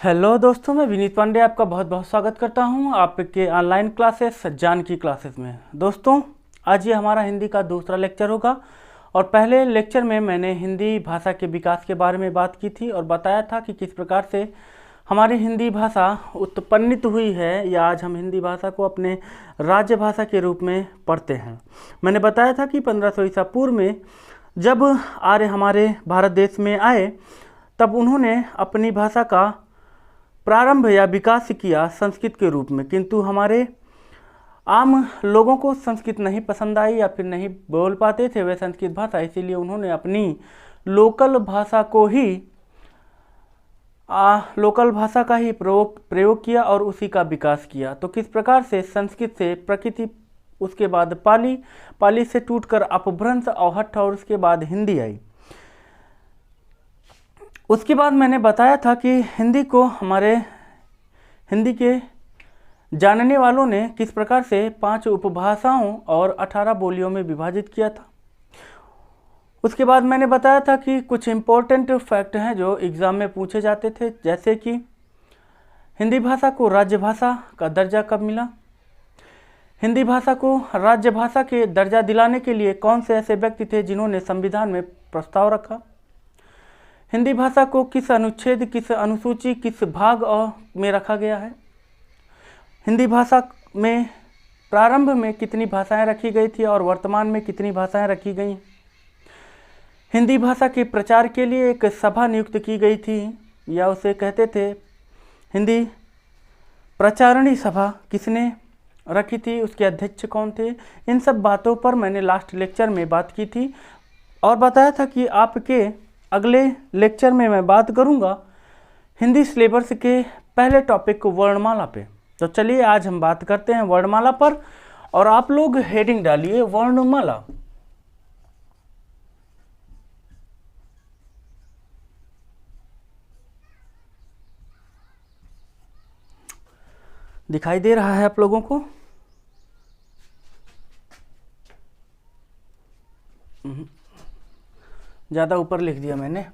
Hello दोस्तों, मैं विनीत पांडे आपका बहुत बहुत स्वागत करता हूं आपके ऑनलाइन क्लासेस जान की क्लासेस में। दोस्तों, आज ये हमारा हिंदी का दूसरा लेक्चर होगा और पहले लेक्चर में मैंने हिंदी भाषा के विकास के बारे में बात की थी और बताया था कि किस प्रकार से हमारी हिंदी भाषा उत्पन्नित हुई है या आज हम हिंदी भाषा को अपने राज्य भाषा के रूप में पढ़ते हैं। मैंने बताया था कि 1500 ईसा पूर्व में जब आर्य हमारे भारत देश में आए तब उन्होंने अपनी भाषा का प्रारंभ या विकास किया संस्कृत के रूप में, किंतु हमारे आम लोगों को संस्कृत नहीं पसंद आई या फिर नहीं बोल पाते थे वे संस्कृत भाषा, इसीलिए उन्होंने अपनी लोकल भाषा को ही लोकल भाषा का ही प्रयोग किया और उसी का विकास किया। तो किस प्रकार से संस्कृत से प्रकृति, उसके बाद पाली से टूटकर अपभ्रंश और हठ और उसके बाद हिंदी आई। उसके बाद मैंने बताया था कि हिंदी के जानने वालों ने किस प्रकार से 5 उपभाषाओं और 18 बोलियों में विभाजित किया था। उसके बाद मैंने बताया था कि कुछ इम्पोर्टेंट फैक्ट हैं जो एग्ज़ाम में पूछे जाते थे, जैसे कि हिंदी भाषा को राज्य भाषा का दर्जा कब मिला, हिंदी भाषा को राज्य भाषा के दर्जा दिलाने के लिए कौन से ऐसे व्यक्ति थे जिन्होंने संविधान में प्रस्ताव रखा, हिंदी भाषा को किस अनुच्छेद, किस अनुसूची, किस भाग में रखा गया है, हिंदी भाषा में प्रारंभ में कितनी भाषाएं रखी गई थी और वर्तमान में कितनी भाषाएं रखी गई, हिंदी भाषा के प्रचार के लिए एक सभा नियुक्त की गई थी या उसे कहते थे हिंदी प्रचारणी सभा, किसने रखी थी, उसके अध्यक्ष कौन थे। इन सब बातों पर मैंने लास्ट लेक्चर में बात की थी और बताया था कि आपके अगले लेक्चर में मैं बात करूंगा हिंदी सिलेबस के पहले टॉपिक को वर्णमाला पे। तो चलिए आज हम बात करते हैं वर्णमाला पर और आप लोग हेडिंग डालिए वर्णमाला। दिखाई दे रहा है आप लोगों को? ज़्यादा ऊपर लिख दिया मैंने।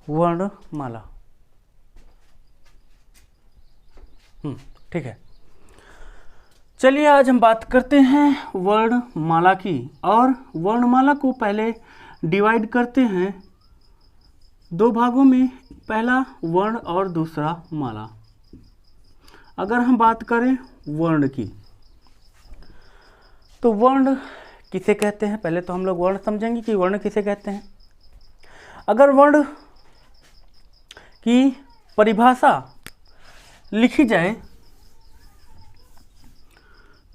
वर्णमाला, ठीक है। चलिए आज हम बात करते हैं वर्णमाला की और वर्णमाला को पहले डिवाइड करते हैं 2 भागों में, पहला वर्ण और दूसरा माला। अगर हम बात करें वर्ण की तो वर्ण किसे कहते हैं, पहले तो हम लोग वर्ण समझेंगे कि वर्ण किसे कहते हैं। अगर वर्ण की परिभाषा लिखी जाए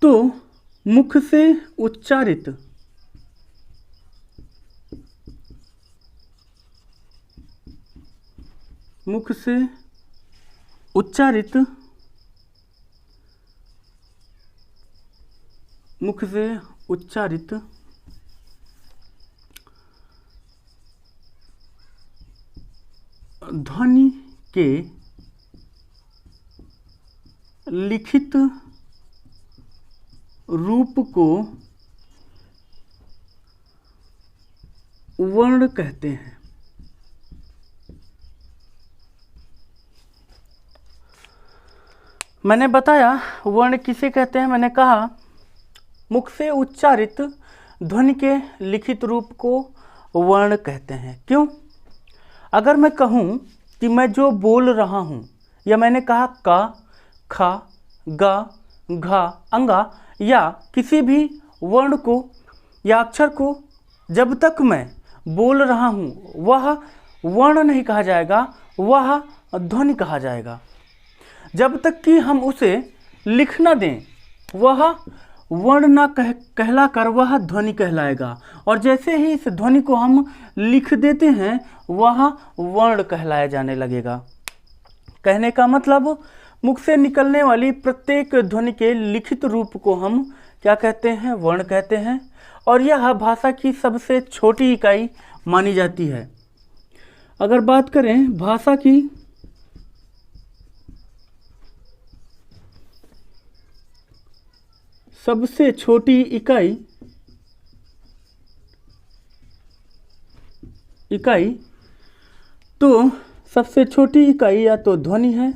तो मुख से उच्चारित ध्वनि के लिखित रूप को वर्ण कहते हैं। मैंने बताया वर्ण किसे कहते हैं, मैंने कहा मुख से उच्चारित ध्वनि के लिखित रूप को वर्ण कहते हैं। क्यों? अगर मैं कहूँ कि मैं जो बोल रहा हूँ या मैंने कहा का, खा, गा, घा, अंगा या किसी भी वर्ण को या अक्षर को जब तक मैं बोल रहा हूँ वह वर्ण नहीं कहा जाएगा, वह ध्वनि कहा जाएगा। जब तक कि हम उसे लिख न दें वह वर्ण न कहलाकर वह ध्वनि कहलाएगा, और जैसे ही इस ध्वनि को हम लिख देते हैं वह वर्ण कहलाया जाने लगेगा। कहने का मतलब मुख से निकलने वाली प्रत्येक ध्वनि के लिखित रूप को हम क्या कहते हैं, वर्ण कहते हैं, और यह भाषा की सबसे छोटी इकाई मानी जाती है। अगर बात करें भाषा की सबसे छोटी इकाई तो सबसे छोटी इकाई या तो ध्वनि है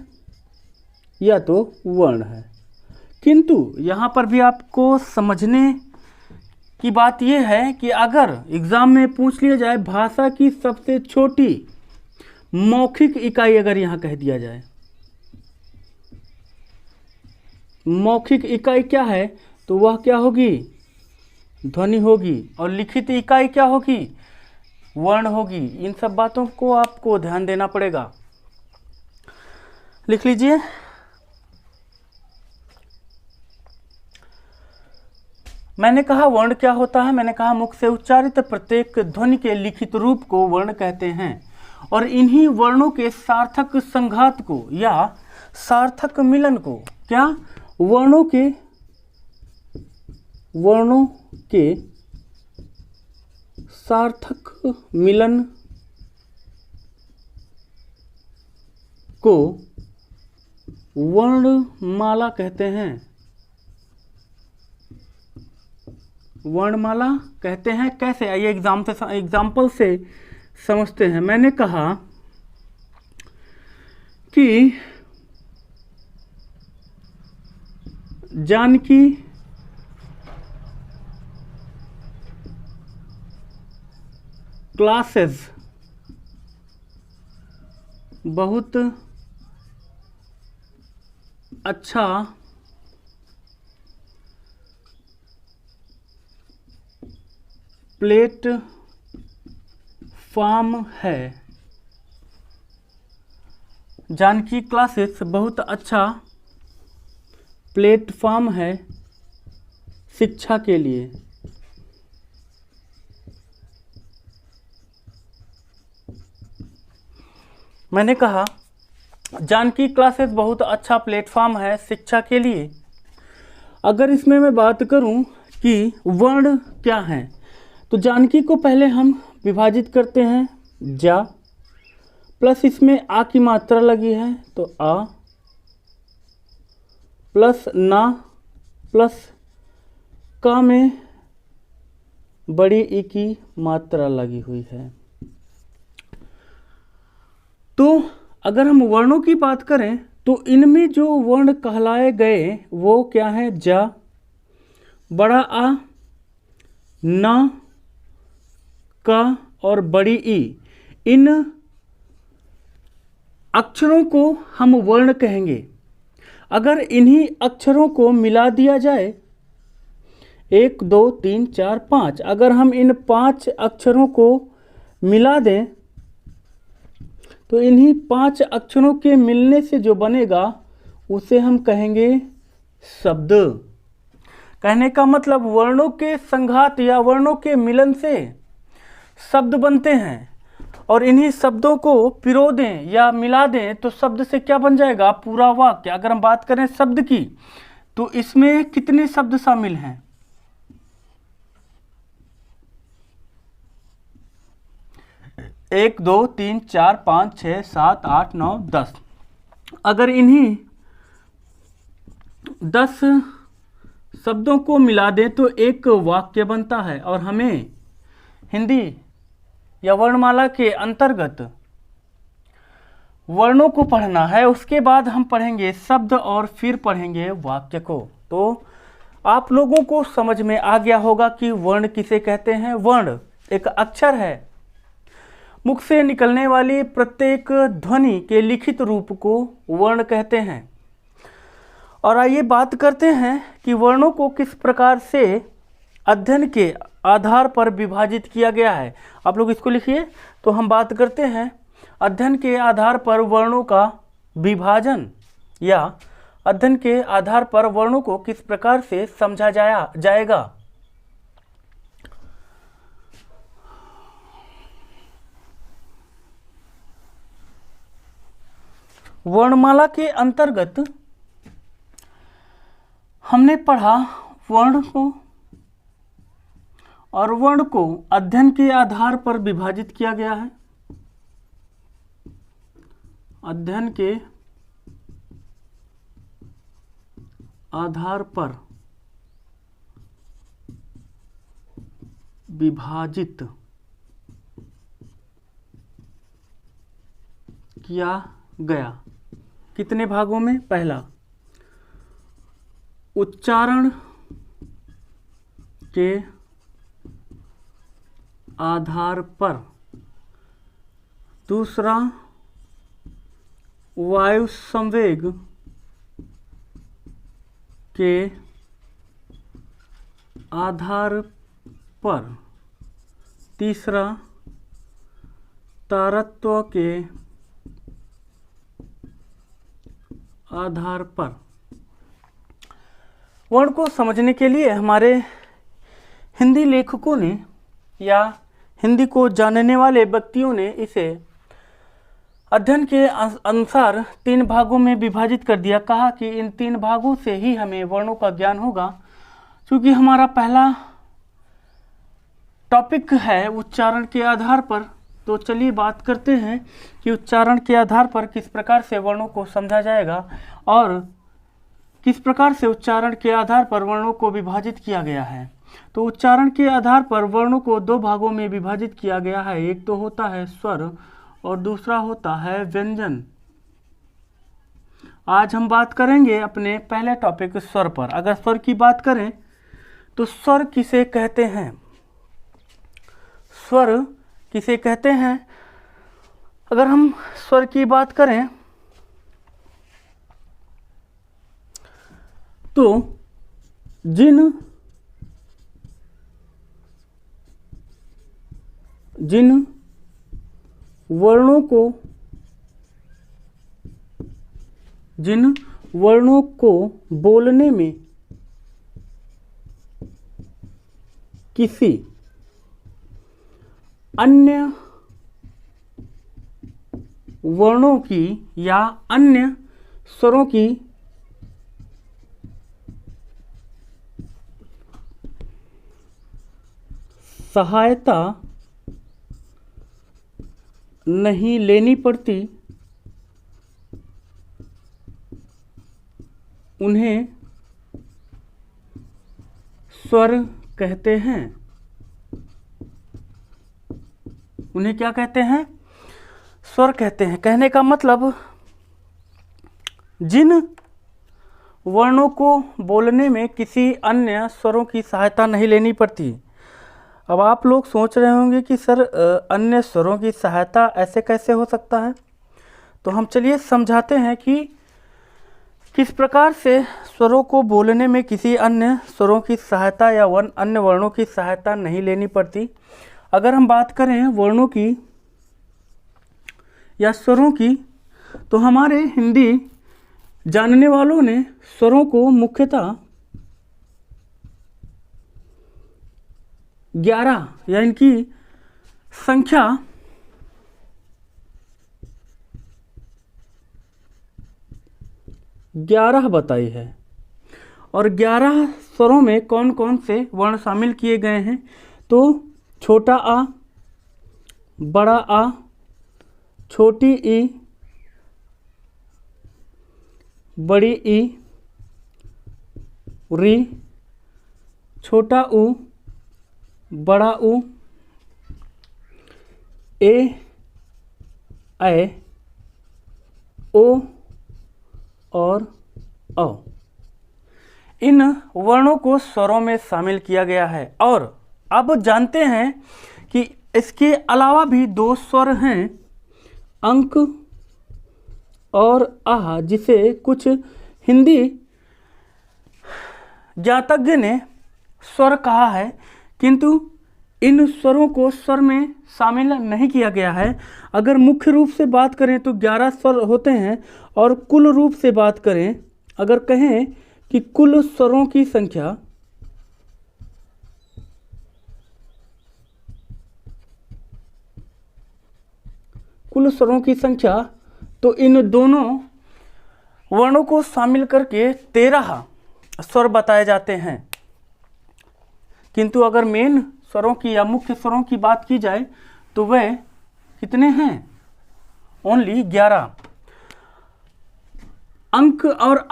या तो वर्ण है। किंतु यहाँ पर भी आपको समझने की बात यह है कि अगर एग्जाम में पूछ लिया जाए भाषा की सबसे छोटी मौखिक इकाई, अगर यहाँ कह दिया जाए मौखिक इकाई क्या है, तो वह क्या होगी, ध्वनि होगी। और लिखित इकाई क्या होगी, वर्ण होगी। इन सब बातों को आपको ध्यान देना पड़ेगा। लिख लीजिए। मैंने कहा वर्ण क्या होता है, मैंने कहा मुख से उच्चारित प्रत्येक ध्वनि के लिखित रूप को वर्ण कहते हैं और इन्हीं वर्णों के सार्थक संघात को या सार्थक मिलन को क्या, वर्णों के सार्थक मिलन को वर्णमाला कहते हैं। वर्णमाला कहते हैं। कैसे, आइए एग्जाम्पल से समझते हैं। मैंने कहा कि जानकी क्लासेस बहुत अच्छा प्लेटफॉर्म है। जानकी क्लासेस बहुत अच्छा प्लेटफॉर्म है शिक्षा के लिए। मैंने कहा जानकी क्लासेस बहुत अच्छा प्लेटफॉर्म है शिक्षा के लिए। अगर इसमें मैं बात करूं कि वर्ण क्या है, तो जानकी को पहले हम विभाजित करते हैं जा, प्लस इसमें आ की मात्रा लगी है तो आ, प्लस ना, प्लस का में बड़ी ई की मात्रा लगी हुई है। तो अगर हम वर्णों की बात करें तो इनमें जो वर्ण कहलाए गए वो क्या है, जा, बड़ा आ, ना, का और बड़ी ई। इन अक्षरों को हम वर्ण कहेंगे। अगर इन्हीं अक्षरों को मिला दिया जाए 1 2 3 4 5, अगर हम इन 5 अक्षरों को मिला दें तो इन्हीं 5 अक्षरों के मिलने से जो बनेगा उसे हम कहेंगे शब्द। कहने का मतलब वर्णों के संघात या वर्णों के मिलन से शब्द बनते हैं और इन्हीं शब्दों को पिरो दें या मिला दें तो शब्द से क्या बन जाएगा, पूरा वाक्य। अगर हम बात करें शब्द की तो इसमें कितने शब्द शामिल हैं, 1 2 3 4 5 6 7 8 9 10। अगर इन्हीं 10 शब्दों को मिला दें तो एक वाक्य बनता है। और हमें हिंदी या वर्णमाला के अंतर्गत वर्णों को पढ़ना है, उसके बाद हम पढ़ेंगे शब्द और फिर पढ़ेंगे वाक्य को। तो आप लोगों को समझ में आ गया होगा कि वर्ण किसे कहते हैं। वर्ण एक अक्षर है, मुख से निकलने वाली प्रत्येक ध्वनि के लिखित रूप को वर्ण कहते हैं। और आइए बात करते हैं कि वर्णों को किस प्रकार से अध्ययन के आधार पर विभाजित किया गया है। आप लोग इसको लिखिए। तो हम बात करते हैं अध्ययन के आधार पर वर्णों का विभाजन या अध्ययन के आधार पर वर्णों को किस प्रकार से समझा जाएगा। वर्णमाला के अंतर्गत हमने पढ़ा वर्ण को, और वर्ण को अध्ययन के आधार पर विभाजित किया गया है। अध्ययन के आधार पर विभाजित किया गया। कितने भागों में? पहला, उच्चारण के आधार पर। दूसरा, वायु संवेग के आधार पर। तीसरा, तारत्व के आधार पर। वर्ण को समझने के लिए हमारे हिंदी लेखकों ने या हिंदी को जानने वाले व्यक्तियों ने इसे अध्ययन के अनुसार 3 भागों में विभाजित कर दिया। कहा कि इन 3 भागों से ही हमें वर्णों का ज्ञान होगा। क्योंकि हमारा पहला टॉपिक है उच्चारण के आधार पर, तो चलिए बात करते हैं कि उच्चारण के आधार पर किस प्रकार से वर्णों को समझा जाएगा और किस प्रकार से उच्चारण के आधार पर वर्णों को विभाजित किया गया है। तो उच्चारण के आधार पर वर्णों को 2 भागों में विभाजित किया गया है। एक तो होता है स्वर और दूसरा होता है व्यंजन। आज हम बात करेंगे अपने पहले टॉपिक स्वर पर। अगर स्वर की बात करें तो स्वर किसे कहते हैं? स्वर किसे कहते हैं? अगर हम स्वर की बात करें तो जिन वर्णों को बोलने में किसी अन्य वर्णों की या अन्य स्वरों की सहायता नहीं लेनी पड़ती, उन्हें स्वर कहते हैं। उन्हें क्या कहते हैं? स्वर कहते हैं। कहने का मतलब जिन वर्णों को बोलने में किसी अन्य स्वरों की सहायता नहीं लेनी पड़ती। अब आप लोग सोच रहे होंगे कि सर अन्य स्वरों की सहायता ऐसे कैसे हो सकता है? तो हम चलिए समझाते हैं कि किस प्रकार से स्वरों को बोलने में किसी अन्य स्वरों की सहायता या अन्य वर्णों की सहायता नहीं लेनी पड़ती। अगर हम बात करें वर्णों की या स्वरों की, तो हमारे हिंदी जानने वालों ने स्वरों को मुख्यतः 11 या इनकी संख्या 11 बताई है। और 11 स्वरों में कौन कौन से वर्ण शामिल किए गए हैं? तो छोटा आ, बड़ा आ, छोटी ई, बड़ी ई, री, छोटा ऊ, बड़ा ऊ, ए, ऐ, ओ और औ। इन वर्णों को स्वरों में शामिल किया गया है। और अब जानते हैं कि इसके अलावा भी 2 स्वर हैं, अंक और आह, जिसे कुछ हिंदी ज्ञातज्ञ ने स्वर कहा है, किंतु इन स्वरों को स्वर में शामिल नहीं किया गया है। अगर मुख्य रूप से बात करें तो 11 स्वर होते हैं और कुल रूप से बात करें, अगर कहें कि कुल स्वरों की संख्या तो इन दोनों वर्णों को शामिल करके 13 स्वर बताए जाते हैं। किंतु अगर मेन स्वरों की या मुख्य स्वरों की बात की जाए तो वह कितने हैं? ओनली 11। अंक और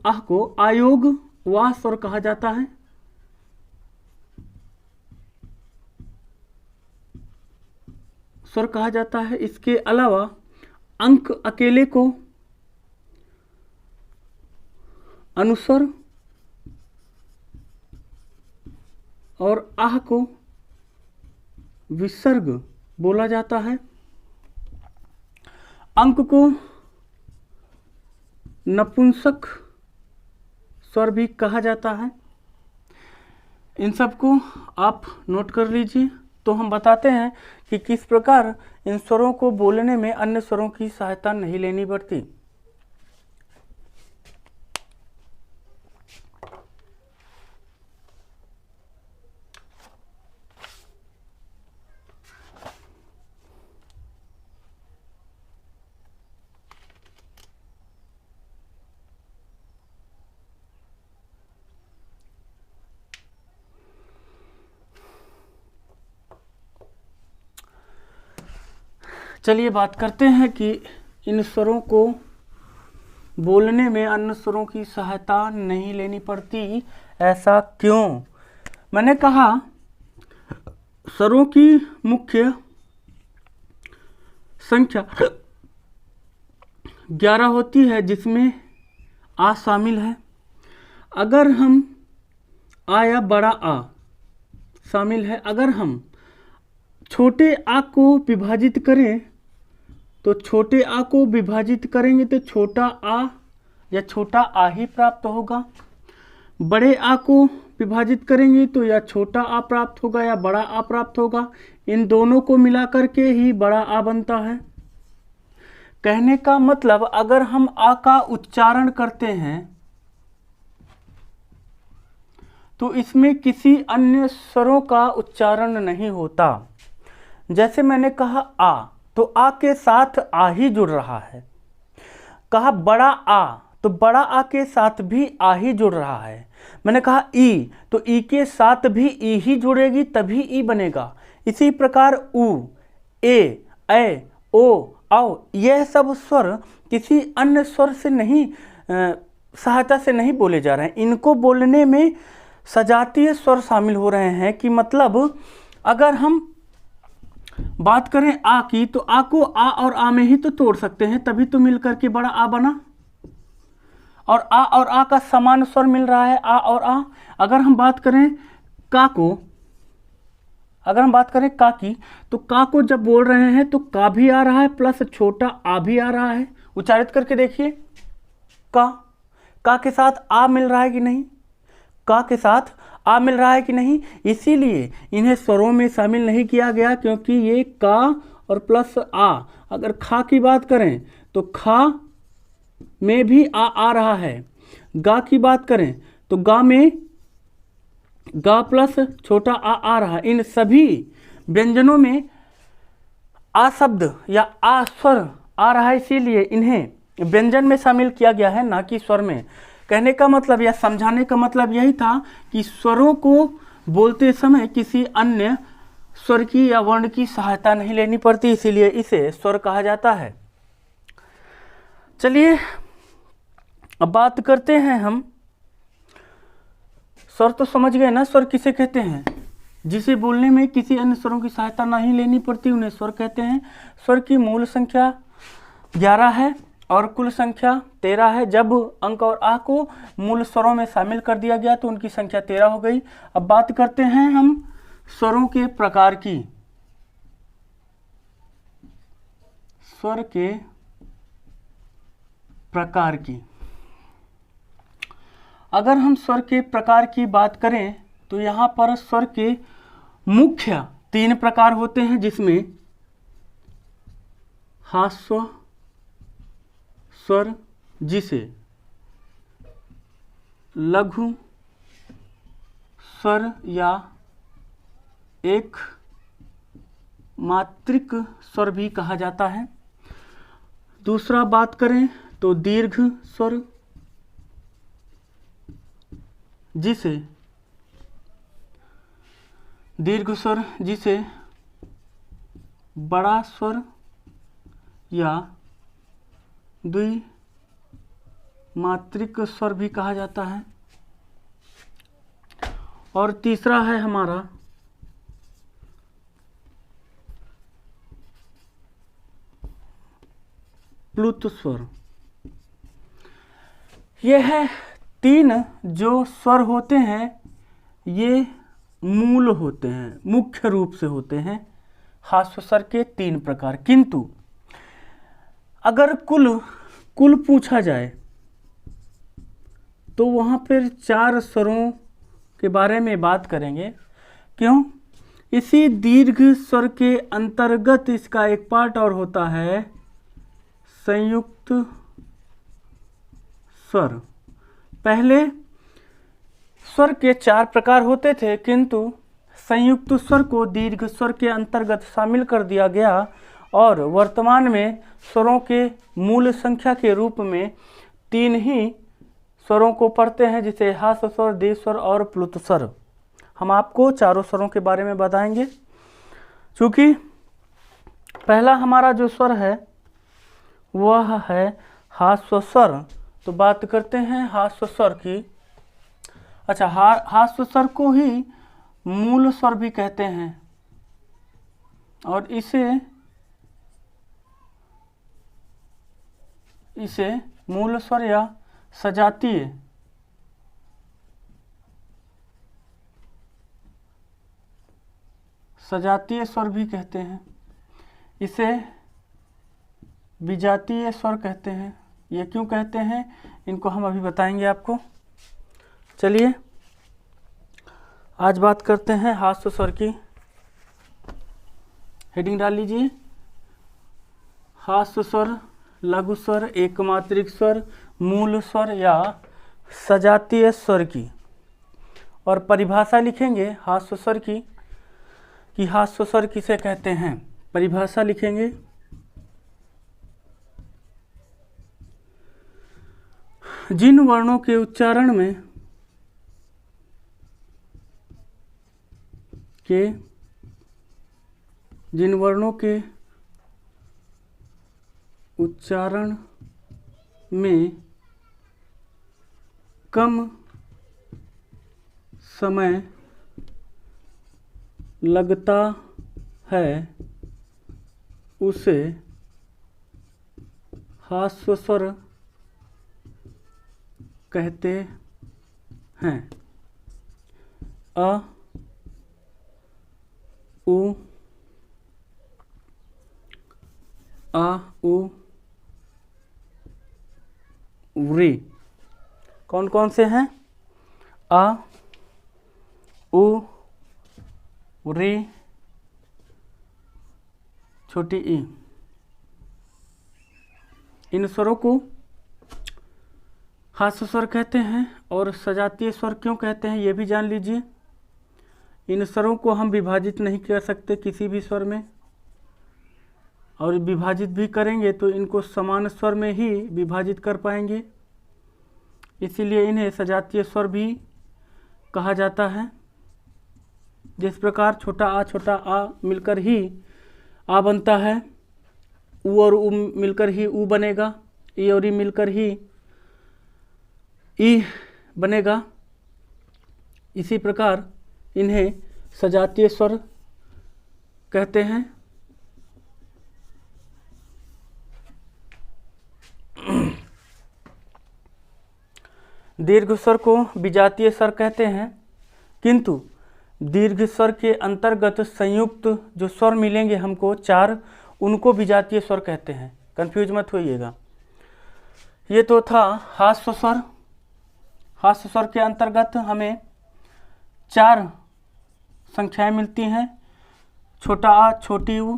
आह को आयोग वह स्वर कहा जाता है। स्वर कहा जाता है। इसके अलावा अंक अकेले को अनुस्वर और आह को विसर्ग बोला जाता है। अंक को नपुंसक स्वर भी कहा जाता है। इन सबको आप नोट कर लीजिए। तो हम बताते हैं कि किस प्रकार इन स्वरों को बोलने में अन्य स्वरों की सहायता नहीं लेनी पड़ती। चलिए बात करते हैं कि इन स्वरों को बोलने में अन्य स्वरों की सहायता नहीं लेनी पड़ती, ऐसा क्यों? मैंने कहा स्वरों की मुख्य संख्या 11 होती है, जिसमें आ शामिल है। अगर हम आ या बड़ा आ शामिल है, अगर हम छोटे आ को विभाजित करें तो छोटे आ को विभाजित करेंगे तो छोटा आ या छोटा आ ही प्राप्त होगा। बड़े आ को विभाजित करेंगे तो या छोटा आ प्राप्त होगा या बड़ा आ प्राप्त होगा। इन दोनों को मिलाकर के ही बड़ा आ बनता है। कहने का मतलब अगर हम आ का उच्चारण करते हैं तो इसमें किसी अन्य स्वरों का उच्चारण नहीं होता। जैसे मैंने कहा आ, तो आ के साथ आ ही जुड़ रहा है। कहा बड़ा आ, तो बड़ा आ के साथ भी आ ही जुड़ रहा है। मैंने कहा ई, तो ई के साथ भी ई ही जुड़ेगी तभी ई बनेगा। इसी प्रकार उ, ए, ओ, औ, यह सब स्वर किसी अन्य स्वर से नहीं सहायता से नहीं बोले जा रहे हैं। इनको बोलने में सजातीय स्वर शामिल हो रहे हैं। कि मतलब अगर हम बात करें आ की, तो आ को आ और आ में ही तो तोड़ सकते हैं, तभी तो मिलकर के बड़ा आ बना। और आ का समान स्वर मिल रहा है, आ और आ। अगर हम बात करें का को, अगर हम बात करें का की, तो का को जब बोल रहे हैं तो का भी आ रहा है प्लस छोटा आ भी आ रहा है। उच्चारित करके देखिए, का के साथ आ मिल रहा है कि नहीं? का के साथ आ मिल रहा है कि नहीं? इसीलिए इन्हें स्वरों में शामिल नहीं किया गया, क्योंकि ये का और प्लस आ। अगर खा की बात करें तो खा में भी आ रहा है। गा की बात करें तो गा में गा प्लस छोटा आ रहा है। इन सभी व्यंजनों में आ शब्द या आ स्वर आ रहा है, इसीलिए इन्हें व्यंजन में शामिल किया गया है, ना कि स्वर में। कहने का मतलब या समझाने का मतलब यही था कि स्वरों को बोलते समय किसी अन्य स्वर की या वर्ण की सहायता नहीं लेनी पड़ती, इसीलिए इसे स्वर कहा जाता है। चलिए अब बात करते हैं हम। स्वर तो समझ गए ना, स्वर किसे कहते हैं? जिसे बोलने में किसी अन्य स्वरों की सहायता नहीं लेनी पड़ती, उन्हें स्वर कहते हैं। स्वर की मूल संख्या 11 है और कुल संख्या 13 है। जब अंक और आ को मूल स्वरों में शामिल कर दिया गया तो उनकी संख्या 13 हो गई। अब बात करते हैं हम स्वरों के प्रकार की। स्वर के प्रकार की, अगर हम स्वर के प्रकार की बात करें तो यहाँ पर स्वर के मुख्य 3 प्रकार होते हैं, जिसमें ह्रस्व स्वर, जिसे लघु स्वर या एक मात्रिक स्वर भी कहा जाता है। दूसरा बात करें तो दीर्घ स्वर, जिसे बड़ा स्वर या द्विमात्रिक स्वर भी कहा जाता है। और तीसरा है हमारा प्लुत स्वर। यह है 3 जो स्वर होते हैं, ये मूल होते हैं, मुख्य रूप से होते हैं हास्य स्वर के 3 प्रकार। किंतु अगर कुल पूछा जाए तो वहाँ पर 4 स्वरों के बारे में बात करेंगे। क्यों? इसी दीर्घ स्वर के अंतर्गत इसका एक पार्ट और होता है संयुक्त स्वर। पहले स्वर के 4 प्रकार होते थे, किंतु संयुक्त स्वर को दीर्घ स्वर के अंतर्गत शामिल कर दिया गया और वर्तमान में स्वरों के मूल संख्या के रूप में 3 ही स्वरों को पढ़ते हैं, जिसे हास्य स्वर, दीर्घ स्वर और प्लुत स्वर। हम आपको चारों स्वरों के बारे में बताएंगे। चूँकि पहला हमारा जो स्वर है वह है हास्य स्वर, तो बात करते हैं हास्य स्वर की। अच्छा, हास्य स्वर को ही मूल स्वर भी कहते हैं और इसे मूल स्वर या सजातीय स्वर भी कहते हैं, इसे विजातीय स्वर कहते हैं। ये क्यों कहते हैं, इनको हम अभी बताएंगे आपको। चलिए आज बात करते हैं हास्य स्वर की। हेडिंग डाल लीजिए, हास्य स्वर, लघु स्वर, एकमात्रिक स्वर, मूल स्वर या सजातीय स्वर की। और परिभाषा लिखेंगे हास्य स्वर की कि हास्य स्वर किसे कहते हैं। परिभाषा लिखेंगे, जिन वर्णों के उच्चारण में कम समय लगता है उसे हास्य स्वर कहते हैं। अ, उ, आ, उ, री। कौन कौन से हैं? आ, उ, री, छोटी ई। इन स्वरों को हास्य स्वर कहते हैं। और सजातीय स्वर क्यों कहते हैं ये भी जान लीजिए। इन स्वरों को हम विभाजित नहीं कर सकते किसी भी स्वर में, और विभाजित भी करेंगे तो इनको समान स्वर में ही विभाजित कर पाएंगे, इसीलिए इन्हें सजातीय स्वर भी कहा जाता है। जिस प्रकार छोटा आ मिलकर ही आ बनता है, उ और उ मिलकर ही उ बनेगा, ई और ई मिलकर ही ई बनेगा, इसी प्रकार इन्हें सजातीय स्वर कहते हैं। दीर्घ स्वर को विजातीय स्वर कहते हैं, किंतु दीर्घ स्वर के अंतर्गत संयुक्त जो स्वर मिलेंगे हमको 4, उनको विजातीय स्वर कहते हैं। कंफ्यूज मत होइएगा। ये तो था हास्य स्वर। हास्य स्वर के अंतर्गत हमें 4 संख्याएं मिलती हैं, छोटा आ, छोटी उ,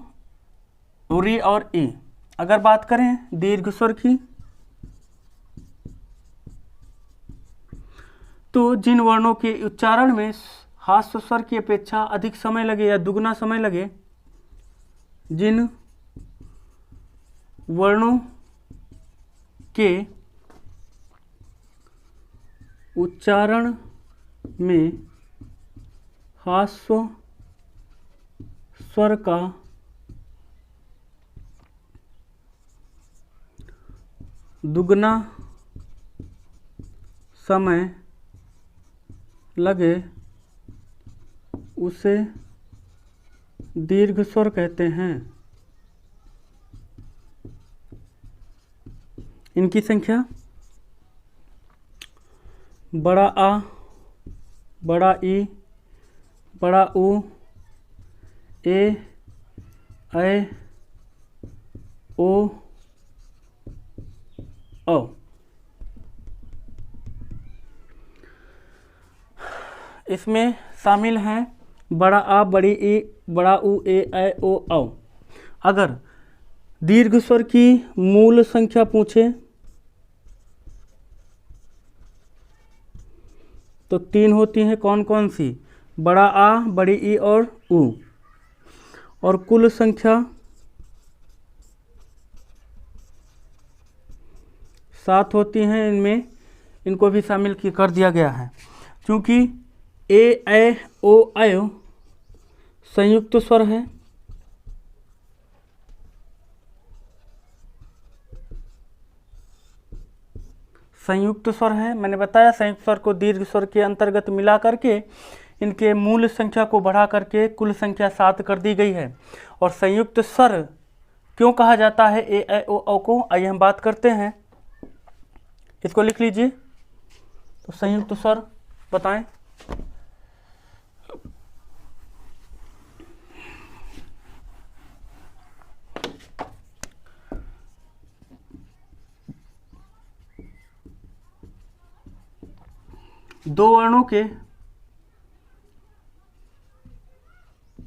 री और ई। अगर बात करें दीर्घ स्वर की, तो जिन वर्णों के उच्चारण में हास्य स्वर की अपेक्षा अधिक समय लगे या दुगना समय लगे, जिन वर्णों के उच्चारण में हास्य स्वर का दुगना समय लगे उसे दीर्घ स्वर कहते हैं। इनकी संख्या बड़ा आ, बड़ा ई, बड़ा ऊ, ए, ऐ, ओ, औ। इसमें शामिल हैं बड़ा आ, बड़ी ई, बड़ा ऊ, ए, ऐ, ओ, औ। अगर दीर्घ स्वर की मूल संख्या पूछे तो 3 होती हैं। कौन कौन सी? बड़ा आ, बड़ी ई और ऊ। और कुल संख्या 7 होती हैं। इनमें इनको भी शामिल कर दिया गया है, क्योंकि ए, ऐ, ओ, ऐ संयुक्त स्वर है। संयुक्त स्वर है। मैंने बताया संयुक्त स्वर को दीर्घ स्वर के अंतर्गत मिला करके इनके मूल संख्या को बढ़ा करके कुल संख्या 7 कर दी गई है। और संयुक्त स्वर क्यों कहा जाता है ए, ऐ, ओ, औ को, आइए हम बात करते हैं। इसको लिख लीजिए। तो संयुक्त स्वर बताएं।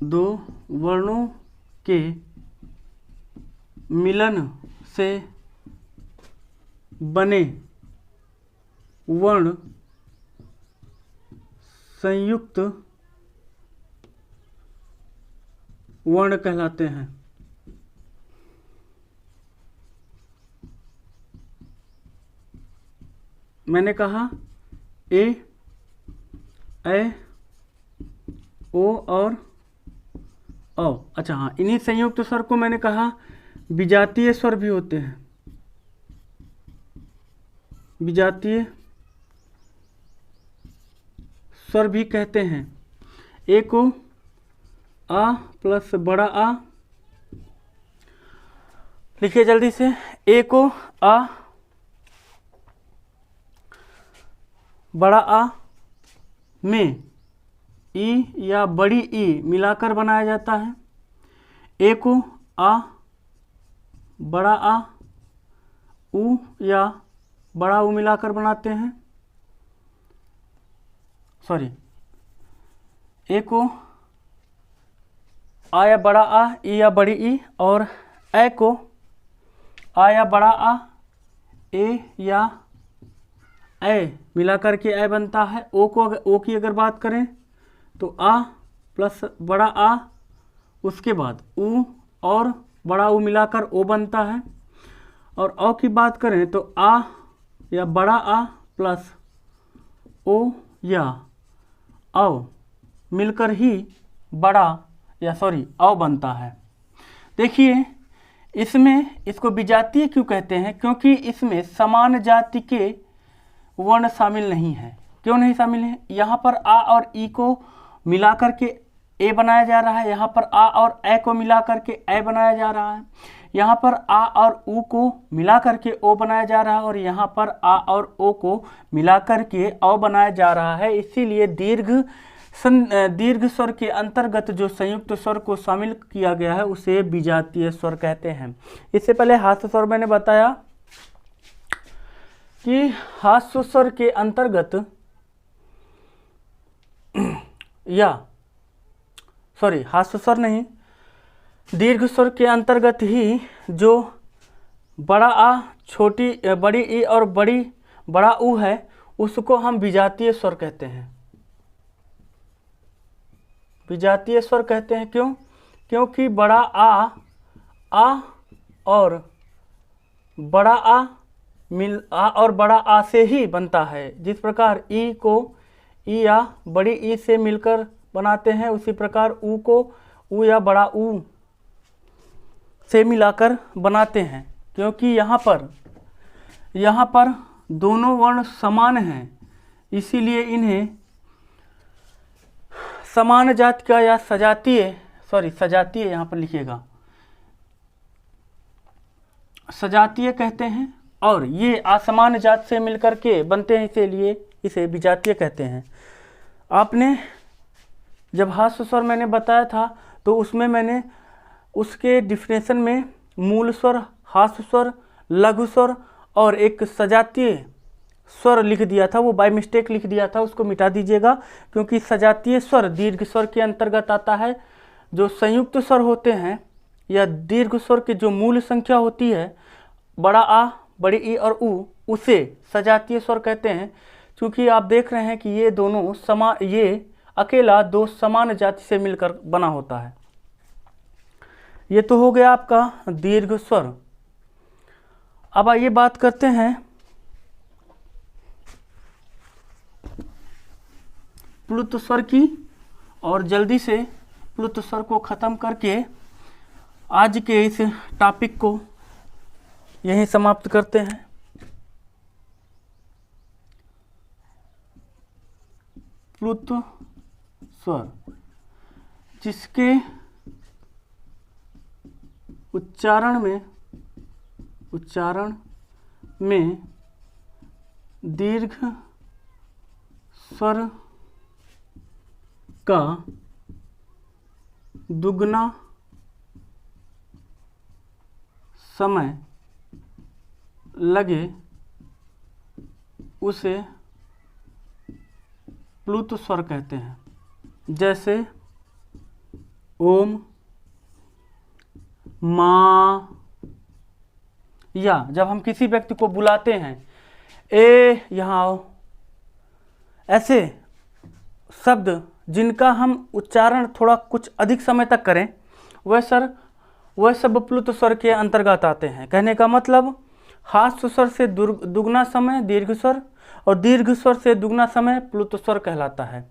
दो वर्णों के मिलन से बने वर्ण संयुक्त वर्ण कहलाते हैं। मैंने कहा ए, ऐ, ओ और औ। अच्छा हाँ, इन्हीं संयुक्त स्वर को मैंने कहा विजातीय स्वर भी होते हैं। विजातीय स्वर भी कहते हैं। ए को आ प्लस बड़ा आ, लिखिए जल्दी से। ए को आ, बड़ा आ में ई या बड़ी ई मिलाकर बनाया जाता है। ए को आ, बड़ा आ, ऊ या बड़ा ऊ मिलाकर बनाते हैं। सॉरी, ए को आ या बड़ा आ, ई या बड़ी ई, और ऐ को आ या बड़ा आ, ए या ऐ मिलाकर के ऐ बनता है। ओ की अगर बात करें तो आ प्लस बड़ा आ, उसके बाद ऊ और बड़ा ऊ मिलाकर ओ बनता है। और औ की बात करें तो आ या बड़ा आ प्लस ओ या औ मिलकर ही बड़ा या औ बनता है। देखिए, इसमें इसको विजातीय क्यों कहते हैं? क्योंकि इसमें समान जाति के वर्ण शामिल नहीं है। क्यों नहीं शामिल है? यहाँ पर आ और ई को मिलाकर के ए बनाया जा रहा है, यहाँ पर आ और ए को मिलाकर के ए बनाया जा रहा है, यहाँ पर आ और ऊ को मिलाकर के ओ बनाया जा रहा है, और यहाँ पर आ और ओ को मिलाकर के औ बनाया जा रहा है। इसीलिए दीर्घ स्वर के अंतर्गत जो संयुक्त स्वर को शामिल किया गया है उसे विजातीय स्वर कहते हैं। इससे पहले हास्य स्वर मैंने बताया कि हास्य स्वर के अंतर्गत हास्य स्वर नहीं, दीर्घ स्वर के अंतर्गत ही जो बड़ा आ, छोटी बड़ी ई और बड़ा ऊ है उसको हम विजातीय स्वर कहते हैं। विजातीय स्वर कहते हैं क्यों? क्योंकि बड़ा आ और बड़ा आ और बड़ा आ से ही बनता है। जिस प्रकार ई को ई या बड़ी ई से मिलकर बनाते हैं, उसी प्रकार ऊ को ऊ या बड़ा ऊ से मिलाकर बनाते हैं। क्योंकि यहाँ पर दोनों वर्ण समान हैं, इसीलिए इन्हें समान जाति का या सजातीय यहाँ पर लिखिएगा, सजातीय कहते हैं, और ये असमान जात से मिलकर के बनते हैं, इसीलिए इसे विजातीय कहते हैं। आपने जब हास्य स्वर मैंने बताया था तो उसमें मैंने उसके डिफिनेशन में मूल स्वर, हास्य स्वर, लघु स्वर और एक सजातीय स्वर लिख दिया था, वो बाय मिस्टेक लिख दिया था, उसको मिटा दीजिएगा, क्योंकि सजातीय स्वर दीर्घ स्वर के अंतर्गत आता है। जो संयुक्त स्वर होते हैं या दीर्घ स्वर की जो मूल संख्या होती है, बड़ा आ, बड़ी ई और उ, उसे सजातीय स्वर कहते हैं। क्योंकि आप देख रहे हैं कि ये दोनों ये अकेला दो समान जाति से मिलकर बना होता है। ये तो हो गया आपका दीर्घ स्वर। अब आइए बात करते हैं प्लुत स्वर की, और जल्दी से प्लुत स्वर को ख़त्म करके आज के इस टॉपिक को यहीं समाप्त करते हैं। प्लुत स्वर जिसके उच्चारण में दीर्घ स्वर का दुगना समय लगे उसे प्लुत स्वर कहते हैं। जैसे ओम, माँ, या जब हम किसी व्यक्ति को बुलाते हैं, ए यहाँ आओ, ऐसे शब्द जिनका हम उच्चारण थोड़ा कुछ अधिक समय तक करें, वह सब प्लुत स्वर के अंतर्गत आते हैं। कहने का मतलब हास्य स्वर से दुगना समय दीर्घ स्वर, और दीर्घ स्वर से दुगना समय प्लुत स्वर कहलाता है।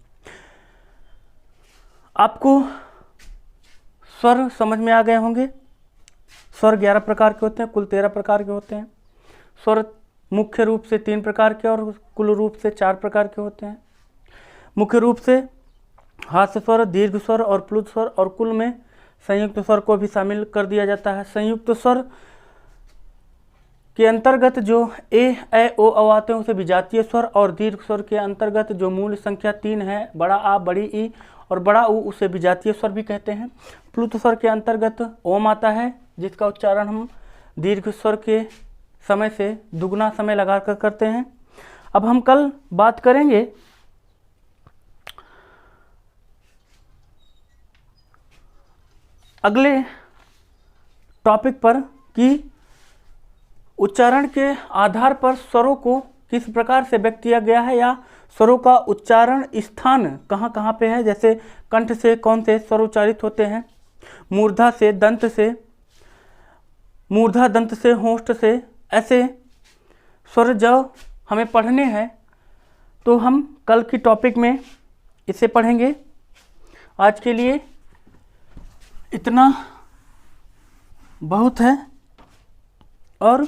आपको स्वर समझ में आ गए होंगे। स्वर 11 प्रकार के होते हैं, कुल 13 प्रकार के होते हैं। स्वर मुख्य रूप से 3 प्रकार के और कुल रूप से 4 प्रकार के होते हैं। मुख्य रूप से हास्य स्वर, दीर्घ स्वर और प्लुत स्वर, और कुल में संयुक्त स्वर को भी शामिल कर दिया जाता है। संयुक्त स्वर के अंतर्गत जो ए, ऐ, ओ, औ आते हैं उसे विजातीय स्वर, और दीर्घ स्वर के अंतर्गत जो मूल संख्या 3 है, बड़ा आ, बड़ी ई और बड़ा उ, उसे विजातीय स्वर भी कहते हैं। प्लुत स्वर के अंतर्गत ओम आता है, जिसका उच्चारण हम दीर्घ स्वर के समय से दुगना समय लगाकर करते हैं। अब हम कल बात करेंगे अगले टॉपिक पर कि उच्चारण के आधार पर स्वरों को किस प्रकार से व्यक्त किया गया है, या स्वरों का उच्चारण स्थान कहाँ कहाँ पे है। जैसे कंठ से कौन से स्वर उच्चारित होते हैं, मूर्धा से, दंत से, मूर्धा दंत से, होंठ से, ऐसे स्वर जब हमें पढ़ने हैं तो हम कल की टॉपिक में इसे पढ़ेंगे। आज के लिए इतना बहुत है। और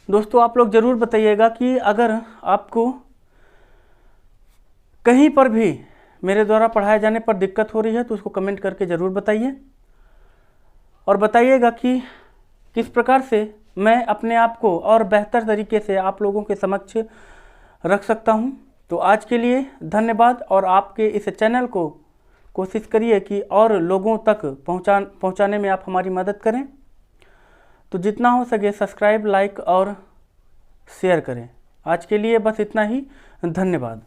दोस्तों, आप लोग ज़रूर बताइएगा कि अगर आपको कहीं पर भी मेरे द्वारा पढ़ाए जाने पर दिक्कत हो रही है तो उसको कमेंट करके ज़रूर बताइए, और बताइएगा कि किस प्रकार से मैं अपने आप को और बेहतर तरीके से आप लोगों के समक्ष रख सकता हूं। तो आज के लिए धन्यवाद, और आपके इस चैनल को कोशिश करिए कि और लोगों तक पहुंचाने में आप हमारी मदद करें। तो जितना हो सके सब्सक्राइब, लाइक और शेयर करें। आज के लिए बस इतना ही। धन्यवाद।